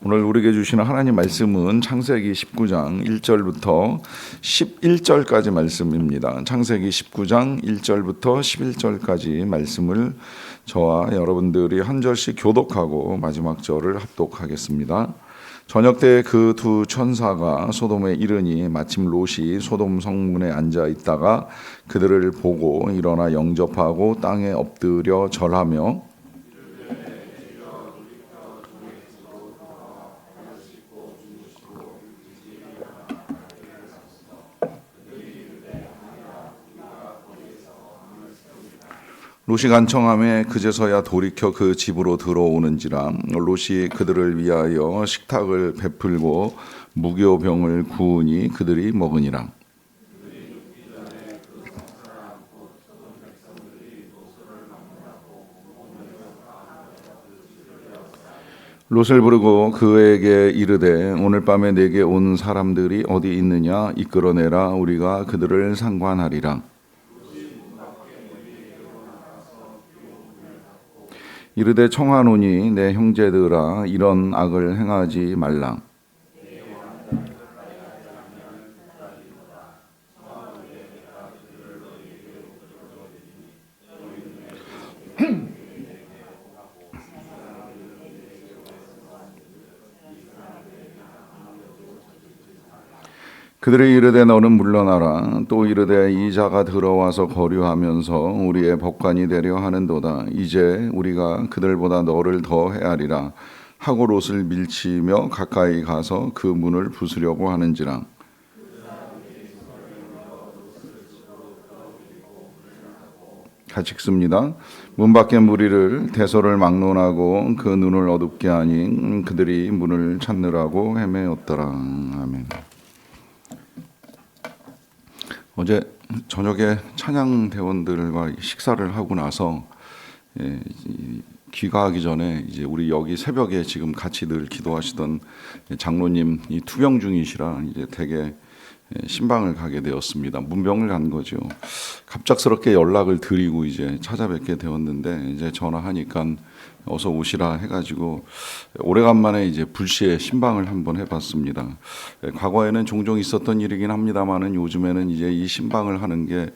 오늘 우리에게 주시는 하나님 말씀은 창세기 19장 1절부터 11절까지 말씀입니다. 창세기 19장 1절부터 11절까지 말씀을 저와 여러분들이 한 절씩 교독하고 마지막 절을 합독하겠습니다. 저녁 때 그 두 천사가 소돔에 이르니 마침 롯이 소돔 성문에 앉아 있다가 그들을 보고 일어나 영접하고 땅에 엎드려 절하며 롯이 간청함에 그제서야 돌이켜 그 집으로 들어오는지라. 롯이 그들을 위하여 식탁을 베풀고 무교병을 구우니 그들이 먹으니라. 롯을 부르고 그에게 이르되 오늘 밤에 내게 온 사람들이 어디 있느냐 이끌어내라. 우리가 그들을 상관하리라. 이르되 청하노니 내 형제들아 이런 악을 행하지 말라. 그들이 이르되 너는 물러나라. 또 이르되 이 자가 들어와서 거류하면서 우리의 법관이 되려 하는도다. 이제 우리가 그들보다 너를 더 헤아리라 하고 롯을 밀치며 가까이 가서 그 문을 부수려고 하는지라. 같이 읽습니다. 문 밖에 무리를 대소를 막론하고 그 눈을 어둡게 하니 그들이 문을 찾느라고 헤매었더라. 아멘. 어제 저녁에 찬양 대원들과 식사를 하고 나서 귀가하기 전에 이제 우리 여기 새벽에 지금 같이 늘 기도하시던 장로님 이 투병 중이시라 이제 되게 신방을 가게 되었습니다. 문병을 간 거죠. 갑작스럽게 연락을 드리고 이제 찾아뵙게 되었는데 이제 전화하니까 어서 오시라 해가지고 오래간만에 이제 불시에 신방을 한번 해봤습니다. 과거에는 종종 있었던 일이긴 합니다만은 요즘에는 이제 이 신방을 하는 게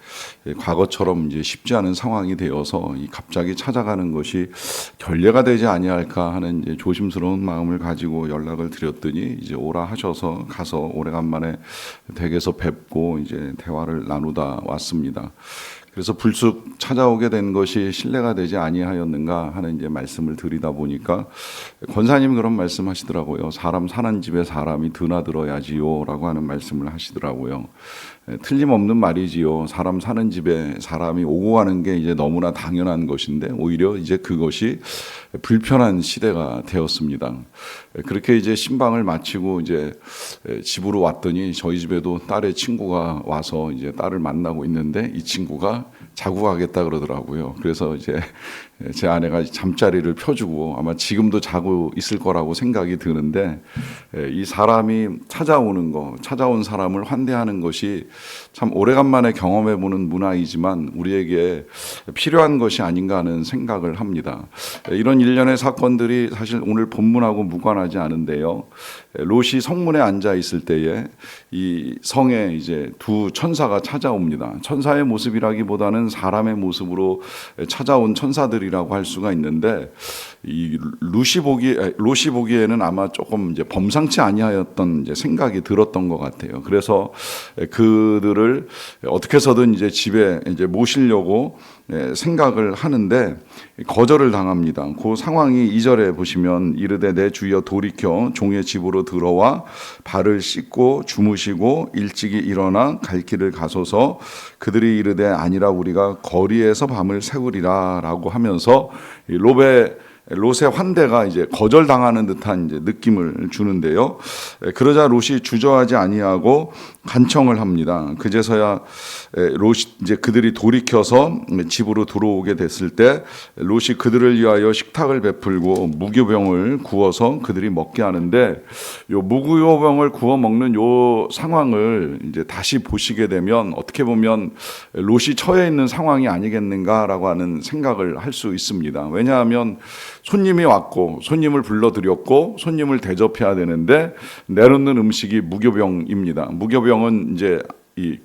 과거처럼 이제 쉽지 않은 상황이 되어서 이 갑자기 찾아가는 것이 결례가 되지 아니할까 하는 이제 조심스러운 마음을 가지고 연락을 드렸더니 이제 오라 하셔서 가서 오래간만에 댁에서 뵙고 이제 대화를 나누다 왔습니다. 그래서 불쑥 찾아오게 된 것이 신뢰가 되지 아니하였는가 하는 이제 말씀을 드리다 보니까 권사님 그런 말씀하시더라고요. 사람 사는 집에 사람이 드나들어야지요라고 하는 말씀을 하시더라고요. 틀림없는 말이지요. 사람 사는 집에 사람이 오고 가는 게 이제 너무나 당연한 것인데 오히려 이제 그것이 불편한 시대가 되었습니다. 그렇게 이제 신방을 마치고 이제 집으로 왔더니 저희 집에도 딸의 친구가 와서 이제 딸을 만나고 있는데 이 친구가 자고 가겠다 그러더라고요. 그래서 이제 제 아내가 잠자리를 펴주고 아마 지금도 자고 있을 거라고 생각이 드는데 이 사람이 찾아오는 거, 찾아온 사람을 환대하는 것이 참 오래간만에 경험해보는 문화이지만 우리에게 필요한 것이 아닌가 하는 생각을 합니다. 이런 일련의 사건들이 사실 오늘 본문하고 무관하지 않은데요. 롯이 성문에 앉아 있을 때에 이 성에 이제 두 천사가 찾아옵니다. 천사의 모습이라기보다는 사람의 모습으로 찾아온 천사들이라고 할 수가 있는데 이 롯이 보기에는 아마 조금 이제 범상치 아니하였던 이제 생각이 들었던 것 같아요. 그래서 그들을 어떻게 해서든 이제 집에 이제 모시려고 생각을 하는데 거절을 당합니다. 그 상황이 2절에 보시면 이르되 내 주여 돌이켜 종의 집으로 들어와 발을 씻고 주무시고 일찍이 일어나 갈 길을 가소서. 그들이 이르되 아니라 우리가 거리에서 밤을 새우리라라고 하면서 롯의 환대가 이제 거절당하는 듯한 이제 느낌을 주는데요. 그러자 롯이 주저하지 아니하고 간청을 합니다. 그제서야 롯이 이제 그들이 돌이켜서 집으로 들어오게 됐을 때 롯이 그들을 위하여 식탁을 베풀고 무교병을 구워서 그들이 먹게 하는데, 요 무교병을 구워 먹는 요 상황을 이제 다시 보시게 되면 어떻게 보면 롯이 처해 있는 상황이 아니겠는가라고 하는 생각을 할 수 있습니다. 왜냐하면 손님이 왔고 손님을 불러들였고 손님을 대접해야 되는데 내놓는 음식이 무교병입니다. 무교병은 이제 이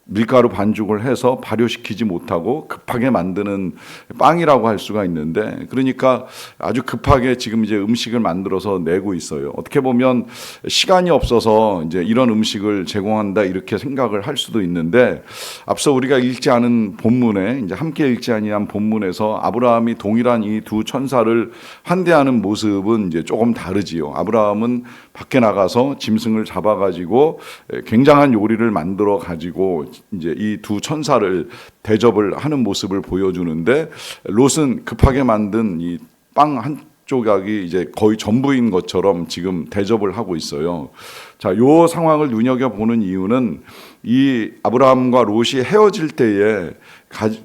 밀가루 반죽을 해서 발효시키지 못하고 급하게 만드는 빵이라고 할 수가 있는데, 그러니까 아주 급하게 지금 이제 음식을 만들어서 내고 있어요. 어떻게 보면 시간이 없어서 이제 이런 음식을 제공한다 이렇게 생각을 할 수도 있는데, 앞서 우리가 읽지 않은 본문에 이제 함께 읽지 아니한 본문에서 아브라함이 동일한 이 두 천사를 환대하는 모습은 이제 조금 다르지요. 아브라함은 밖에 나가서 짐승을 잡아가지고 굉장한 요리를 만들어 가지고 이제 이 두 천사를 대접을 하는 모습을 보여주는데, 롯은 급하게 만든 이 빵 한 조각이 이제 거의 전부인 것처럼 지금 대접을 하고 있어요. 자, 요 상황을 눈여겨 보는 이유는 이 아브라함과 롯이 헤어질 때에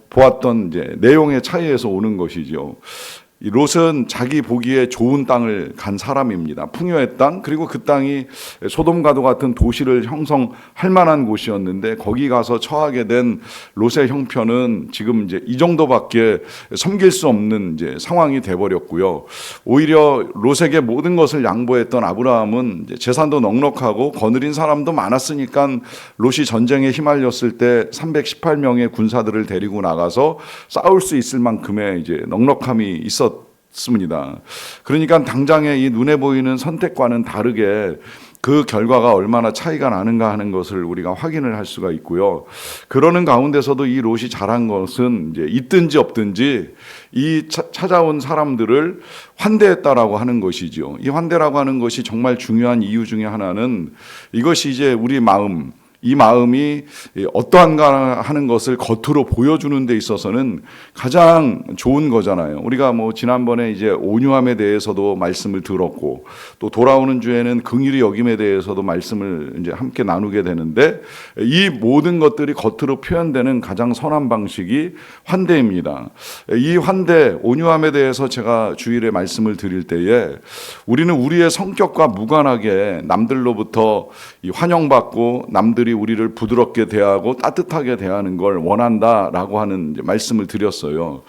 보았던 이제 내용의 차이에서 오는 것이죠. 이 롯은 자기 보기에 좋은 땅을 간 사람입니다. 풍요의 땅, 그리고 그 땅이 소돔과도 같은 도시를 형성할 만한 곳이었는데 거기 가서 처하게 된 롯의 형편은 지금 이제 이 정도밖에 섬길 수 없는 이제 상황이 돼버렸고요. 오히려 롯에게 모든 것을 양보했던 아브라함은 이제 재산도 넉넉하고 거느린 사람도 많았으니까 롯이 전쟁에 휘말렸을 때 318명의 군사들을 데리고 나가서 싸울 수 있을 만큼의 이제 넉넉함이 있었습니다. 그러니까 당장의 이 눈에 보이는 선택과는 다르게 그 결과가 얼마나 차이가 나는가 하는 것을 우리가 확인을 할 수가 있고요. 그러는 가운데서도 이 롯이 잘한 것은 이제 있든지 없든지 이 찾아온 사람들을 환대했다라고 하는 것이죠. 이 환대라고 하는 것이 정말 중요한 이유 중에 하나는 이것이 이제 우리 마음, 이 마음이 어떠한가 하는 것을 겉으로 보여주는 데 있어서는 가장 좋은 거잖아요. 우리가 뭐 지난번에 이제 온유함에 대해서도 말씀을 들었고, 또 돌아오는 주에는 긍휼히 여김에 대해서도 말씀을 이제 함께 나누게 되는데, 이 모든 것들이 겉으로 표현되는 가장 선한 방식이 환대입니다. 이 환대, 온유함에 대해서 제가 주일에 말씀을 드릴 때에 우리는 우리의 성격과 무관하게 남들로부터 환영받고 남들이 우리를 부드럽게 대하고 따뜻하게 대하는 걸 원한다라고 하는 말씀을 드렸어요.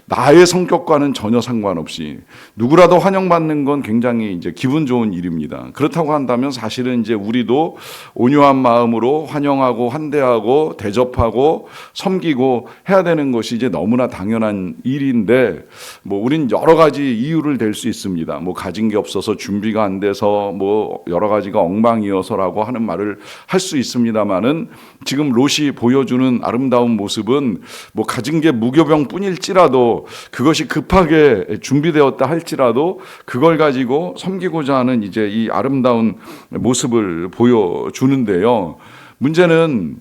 나의 성격과는 전혀 상관없이 누구라도 환영받는 건 굉장히 이제 기분 좋은 일입니다. 그렇다고 한다면 사실은 이제 우리도 온유한 마음으로 환영하고 환대하고 대접하고 섬기고 해야 되는 것이 이제 너무나 당연한 일인데, 뭐 우린 여러 가지 이유를 댈 수 있습니다. 뭐 가진 게 없어서 준비가 안 돼서 뭐 여러 가지가 엉망이어서라고 하는 말을 할 수 있습니다만은, 지금 롯이 보여주는 아름다운 모습은 뭐 가진 게 무교병뿐일지라도 그것이 급하게 준비되었다 할지라도 그걸 가지고 섬기고자 하는 이제 이 아름다운 모습을 보여주는데요. 문제는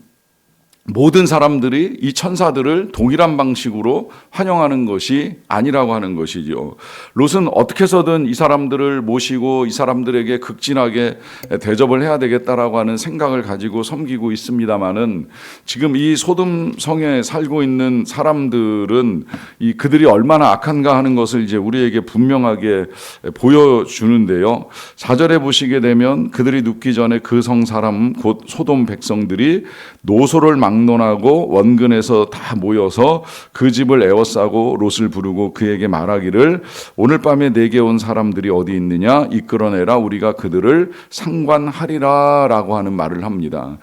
모든 사람들이 이 천사들을 동일한 방식으로 환영하는 것이 아니라고 하는 것이죠. 롯은 어떻게 해서든 이 사람들을 모시고 이 사람들에게 극진하게 대접을 해야 되겠다라고 하는 생각을 가지고 섬기고 있습니다만은, 지금 이 소돔 성에 살고 있는 사람들은 이 그들이 얼마나 악한가 하는 것을 이제 우리에게 분명하게 보여주는데요. 4절에 보시게 되면 그들이 눕기 전에 그 성 사람 곧 소돔 백성들이 노소를 막론하고 원근에서 다 모여서 그 집을 에워싸고 롯을 부르고 그에게 말하기를 오늘 밤에 내게 온 사람들이 어디 있느냐 이끌어내라 우리가 그들을 상관하리라 라고 하는 말을 합니다.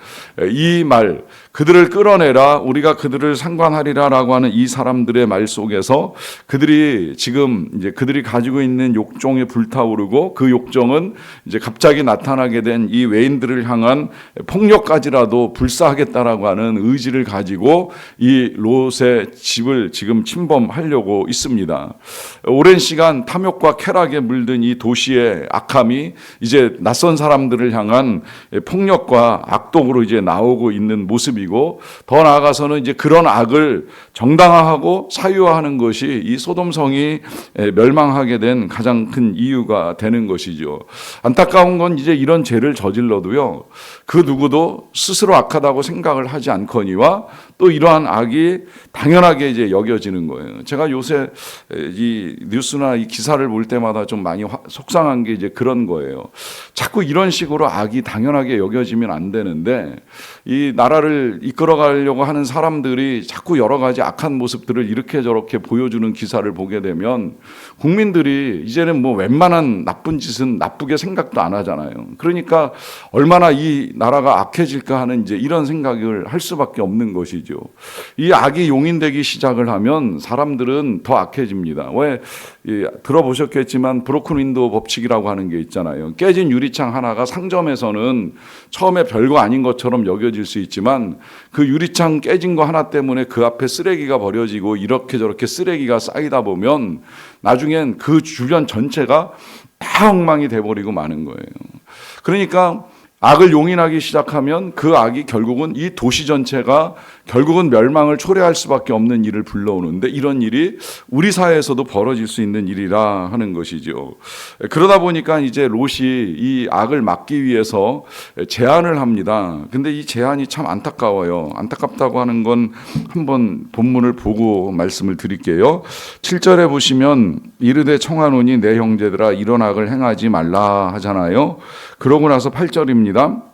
이 말, 그들을 끌어내라 우리가 그들을 상관하리라 라고 하는 이 사람들의 말 속에서 그들이 지금 이제 그들이 가지고 있는 욕정에 불타오르고, 그 욕정은 이제 갑자기 나타나게 된 이 외인들을 향한 폭력까지라도 불사하겠다라고 하는 하는 의지를 가지고 이 롯의 집을 지금 침범하려고 있습니다. 오랜 시간 탐욕과 쾌락에 물든 이 도시의 악함이 이제 낯선 사람들을 향한 폭력과 악독으로 이제 나오고 있는 모습이고, 더 나아가서는 이제 그런 악을 정당화하고 사유화하는 것이 이 소돔성이 멸망하게 된 가장 큰 이유가 되는 것이죠. 안타까운 건 이제 이런 죄를 저질러도요, 그 누구도 스스로 악하다고 생각을 하지 않거니와 또 이러한 악이 당연하게 이제 여겨지는 거예요. 제가 요새 이 뉴스나 이 기사를 볼 때마다 좀 많이 속상한 게 이제 그런 거예요. 자꾸 이런 식으로 악이 당연하게 여겨지면 안 되는데, 이 나라를 이끌어가려고 하는 사람들이 자꾸 여러 가지 악한 모습들을 이렇게 저렇게 보여주는 기사를 보게 되면 국민들이 이제는 뭐 웬만한 나쁜 짓은 나쁘게 생각도 안 하잖아요. 그러니까 얼마나 이 나라가 악해질까 하는 이제 이런 생각을 할 수밖에 없는 것이죠. 이 악이 용인되기 시작을 하면 사람들은 더 악해집니다. 왜 들어보셨겠지만 브로큰 윈도우 법칙이라고 하는 게 있잖아요. 깨진 유리창 하나가 상점에서는 처음에 별거 아닌 것처럼 여겨질 수 있지만 그 유리창 깨진 거 하나 때문에 그 앞에 쓰레기가 버려지고 이렇게 저렇게 쓰레기가 쌓이다 보면 나중엔 그 주변 전체가 다 엉망이 돼버리고 마는 거예요. 그러니까 악을 용인하기 시작하면 그 악이 결국은 이 도시 전체가 결국은 멸망을 초래할 수밖에 없는 일을 불러오는데, 이런 일이 우리 사회에서도 벌어질 수 있는 일이라 하는 것이죠. 그러다 보니까 이제 롯이 이 악을 막기 위해서 제안을 합니다. 근데 이 제안이 참 안타까워요. 안타깝다고 하는 건 한번 본문을 보고 말씀을 드릴게요. 7절에 보시면 이르되 청하노니 내 형제들아 이런 악을 행하지 말라 하잖아요. 그러고 나서 8절입니다.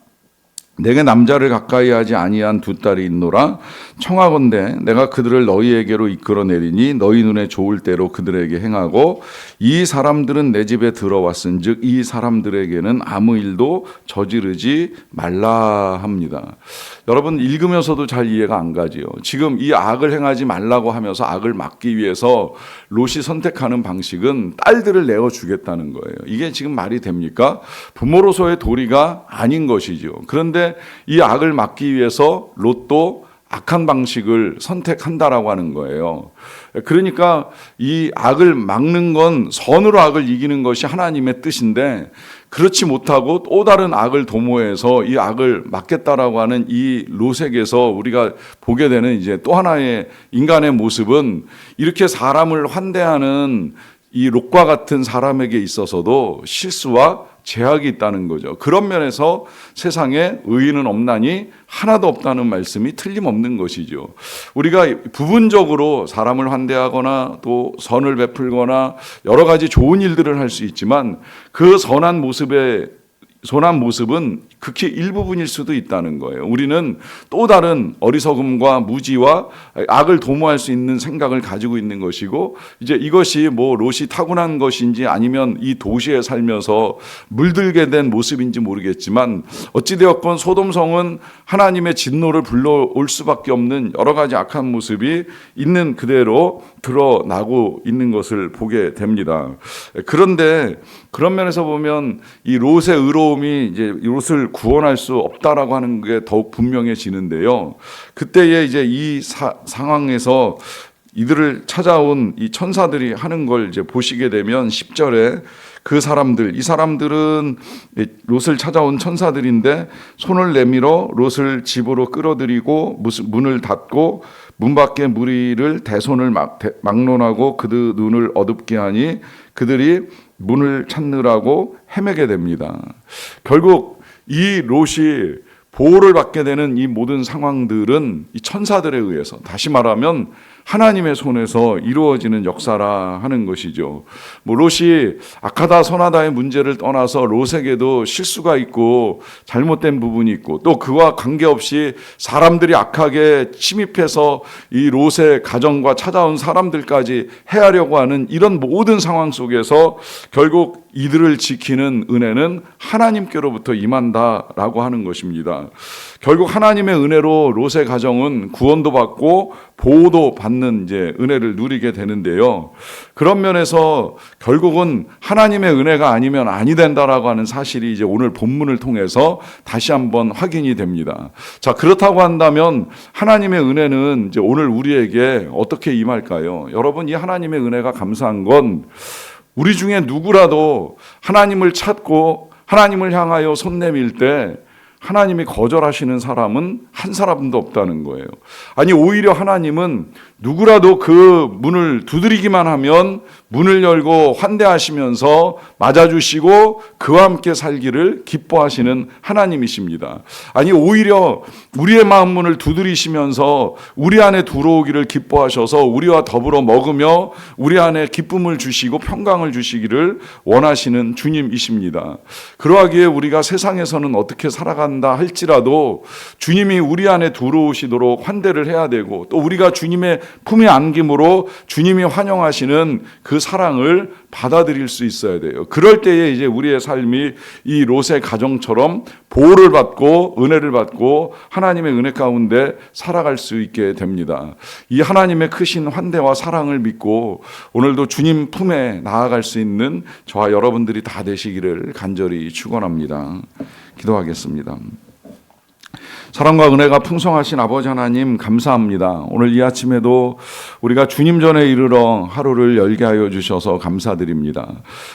내게 남자를 가까이 하지 아니한 두 딸이 있노라. 청하건대 내가 그들을 너희에게로 이끌어내리니 너희 눈에 좋을 대로 그들에게 행하고, 이 사람들은 내 집에 들어왔은즉 이 사람들에게는 아무 일도 저지르지 말라 합니다. 여러분 읽으면서도 잘 이해가 안 가지요. 지금 이 악을 행하지 말라고 하면서 악을 막기 위해서 롯이 선택하는 방식은 딸들을 내어주겠다는 거예요. 이게 지금 말이 됩니까? 부모로서의 도리가 아닌 것이죠. 그런데 이 악을 막기 위해서 롯도 악한 방식을 선택한다라고 하는 거예요. 그러니까 이 악을 막는 건 선으로 악을 이기는 것이 하나님의 뜻인데, 그렇지 못하고 또 다른 악을 도모해서 이 악을 막겠다라고 하는 이 롯에게서 우리가 보게 되는 이제 또 하나의 인간의 모습은, 이렇게 사람을 환대하는 이 롯과 같은 사람에게 있어서도 실수와 제약이 있다는 거죠. 그런 면에서 세상에 의인은 없나니 하나도 없다는 말씀이 틀림없는 것이죠. 우리가 부분적으로 사람을 환대하거나 또 선을 베풀거나 여러 가지 좋은 일들을 할 수 있지만 그 선한 모습은 극히 일부분일 수도 있다는 거예요. 우리는 또 다른 어리석음과 무지와 악을 도모할 수 있는 생각을 가지고 있는 것이고, 이제 이것이 뭐 롯이 타고난 것인지 아니면 이 도시에 살면서 물들게 된 모습인지 모르겠지만, 어찌되었건 소돔성은 하나님의 진노를 불러올 수밖에 없는 여러 가지 악한 모습이 있는 그대로 드러나고 있는 것을 보게 됩니다. 그런데 그런 면에서 보면 이 롯의 의로움이 이제 롯을 구원할 수 없다라고 하는 게 더욱 분명해지는데요. 그때에 이제 이 상황에서 이들을 찾아온 이 천사들이 하는 걸 이제 보시게 되면 10절에 이 사람들은 롯을 찾아온 천사들인데 손을 내밀어 롯을 집으로 끌어들이고 문을 닫고 문 밖에 무리를 대손을 막론하고 그들 눈을 어둡게 하니 그들이 문을 찾느라고 헤매게 됩니다. 결국 이 롯이 보호를 받게 되는 이 모든 상황들은 이 천사들에 의해서, 다시 말하면 하나님의 손에서 이루어지는 역사라 하는 것이죠. 뭐 롯이 악하다 선하다의 문제를 떠나서 롯에게도 실수가 있고 잘못된 부분이 있고, 또 그와 관계없이 사람들이 악하게 침입해서 이 롯의 가정과 찾아온 사람들까지 해하려고 하는 이런 모든 상황 속에서 결국 이들을 지키는 은혜는 하나님께로부터 임한다라고 하는 것입니다. 결국 하나님의 은혜로 롯의 가정은 구원도 받고 보호도 받는 이제 은혜를 누리게 되는데요. 그런 면에서 결국은 하나님의 은혜가 아니면 아니 된다라고 하는 사실이 이제 오늘 본문을 통해서 다시 한번 확인이 됩니다. 자, 그렇다고 한다면 하나님의 은혜는 이제 오늘 우리에게 어떻게 임할까요? 여러분, 이 하나님의 은혜가 감사한 건 우리 중에 누구라도 하나님을 찾고 하나님을 향하여 손 내밀 때 하나님이 거절하시는 사람은 한 사람도 없다는 거예요. 아니, 오히려 하나님은 누구라도 그 문을 두드리기만 하면 문을 열고 환대하시면서 맞아주시고 그와 함께 살기를 기뻐하시는 하나님이십니다. 아니, 오히려 우리의 마음 문을 두드리시면서 우리 안에 들어오기를 기뻐하셔서 우리와 더불어 먹으며 우리 안에 기쁨을 주시고 평강을 주시기를 원하시는 주님이십니다. 그러하기에 우리가 세상에서는 어떻게 살아간다 할지라도 주님이 우리 안에 들어오시도록 환대를 해야 되고, 또 우리가 주님의 품에 안김으로 주님이 환영하시는 그 사랑을 받아들일 수 있어야 돼요. 그럴 때에 이제 우리의 삶이 이 롯의 가정처럼 보호를 받고 은혜를 받고 하나님의 은혜 가운데 살아갈 수 있게 됩니다. 이 하나님의 크신 환대와 사랑을 믿고 오늘도 주님 품에 나아갈 수 있는 저와 여러분들이 다 되시기를 간절히 축원합니다. 기도하겠습니다. 사랑과 은혜가 풍성하신 아버지 하나님, 감사합니다. 오늘 이 아침에도 우리가 주님 전에 이르러 하루를 열게 하여 주셔서 감사드립니다.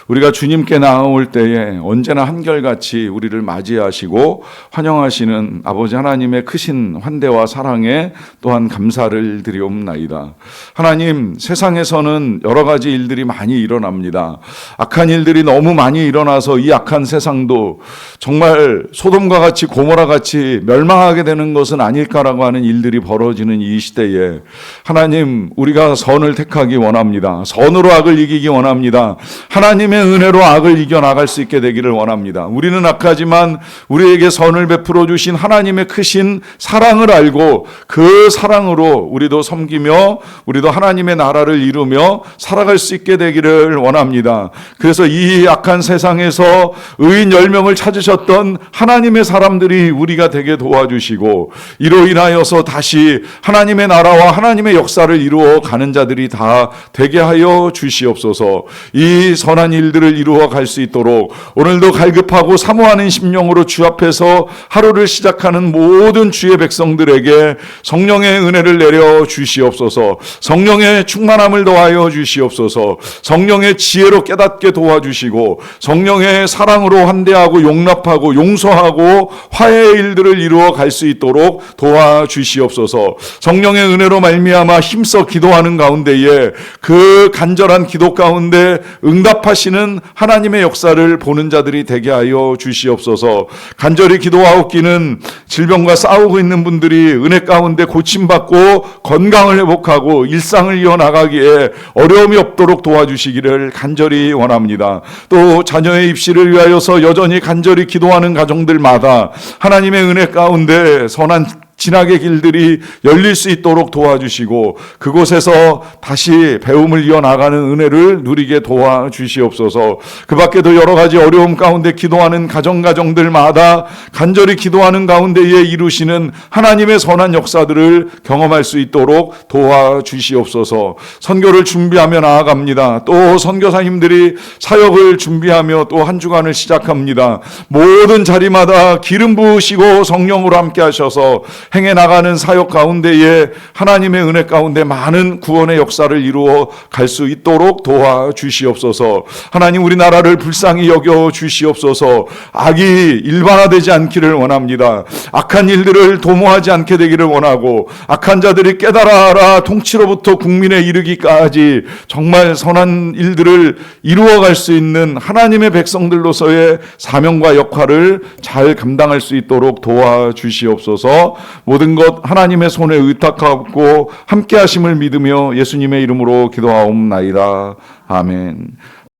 우리가 주님께 나아올 때에 언제나 한결같이 우리를 맞이하시고 환영하시는 아버지 하나님의 크신 환대와 사랑에 또한 감사를 드리옵나이다. 하나님, 세상에서는 여러 가지 일들이 많이 일어납니다. 악한 일들이 너무 많이 일어나서 이 악한 세상도 정말 소돔과 같이 고모라 같이 멸망하게 되는 것은 아닐까라고 하는 일들이 벌어지는 이 시대에 하나님, 우리가 선을 택하기 원합니다. 선으로 악을 이기기 원합니다. 하나님의 은혜로 악을 이겨나갈 수 있게 되기를 원합니다. 우리는 악하지만 우리에게 선을 베풀어 주신 하나님의 크신 사랑을 알고 그 사랑으로 우리도 섬기며 우리도 하나님의 나라를 이루며 살아갈 수 있게 되기를 원합니다. 그래서 이 악한 세상에서 의인 10명을 찾으셨던 하나님의 사람들이 우리가 되게 도와주시고 이로 인하여서 다시 하나님의 나라와 하나님의 역사를 이루어 가는 자들이 다 되게 하여 주시옵소서. 이 선한 일들을 이루어 갈 수 있도록 오늘도 갈급하고 사모하는 심령으로 주 앞에서 하루를 시작하는 모든 주의 백성들에게 성령의 은혜를 내려 주시옵소서. 성령의 충만함을 더하여 주시옵소서. 성령의 지혜로 깨닫게 도와주시고 성령의 사랑으로 환대하고 용납하고 용서하고 화해의 일들을 이루어 갈 수 있도록 도와주시옵소서. 성령의 은혜로 말미암아 힘써 기도하는 가운데에 그 간절한 기도 가운데 응답하시는 하나님의 역사를 보는 자들이 되게 하여 주시옵소서. 간절히 기도하옵기는 질병과 싸우고 있는 분들이 은혜 가운데 고침받고 건강을 회복하고 일상을 이어나가기에 어려움이 없도록 도와주시기를 간절히 원합니다. 또 자녀의 입시를 위하여서 여전히 간절히 기도하는 가정들마다 하나님의 은혜 가운데 선한 진학의 길들이 열릴 수 있도록 도와주시고 그곳에서 다시 배움을 이어나가는 은혜를 누리게 도와주시옵소서. 그 밖에도 여러 가지 어려움 가운데 기도하는 가정들마다 간절히 기도하는 가운데에 이루시는 하나님의 선한 역사들을 경험할 수 있도록 도와주시옵소서. 선교를 준비하며 나아갑니다. 또 선교사님들이 사역을 준비하며 또 한 주간을 시작합니다. 모든 자리마다 기름 부으시고 성령으로 함께 하셔서 행해 나가는 사역 가운데에 하나님의 은혜 가운데 많은 구원의 역사를 이루어 갈 수 있도록 도와주시옵소서. 하나님, 우리나라를 불쌍히 여겨 주시옵소서. 악이 일반화되지 않기를 원합니다. 악한 일들을 도모하지 않게 되기를 원하고 악한 자들이 깨달아라 통치로부터 국민에 이르기까지 정말 선한 일들을 이루어갈 수 있는 하나님의 백성들로서의 사명과 역할을 잘 감당할 수 있도록 도와주시옵소서. 모든 것 하나님의 손에 의탁하고 함께 하심을 믿으며 예수님의 이름으로 기도하옵나이다. 아멘.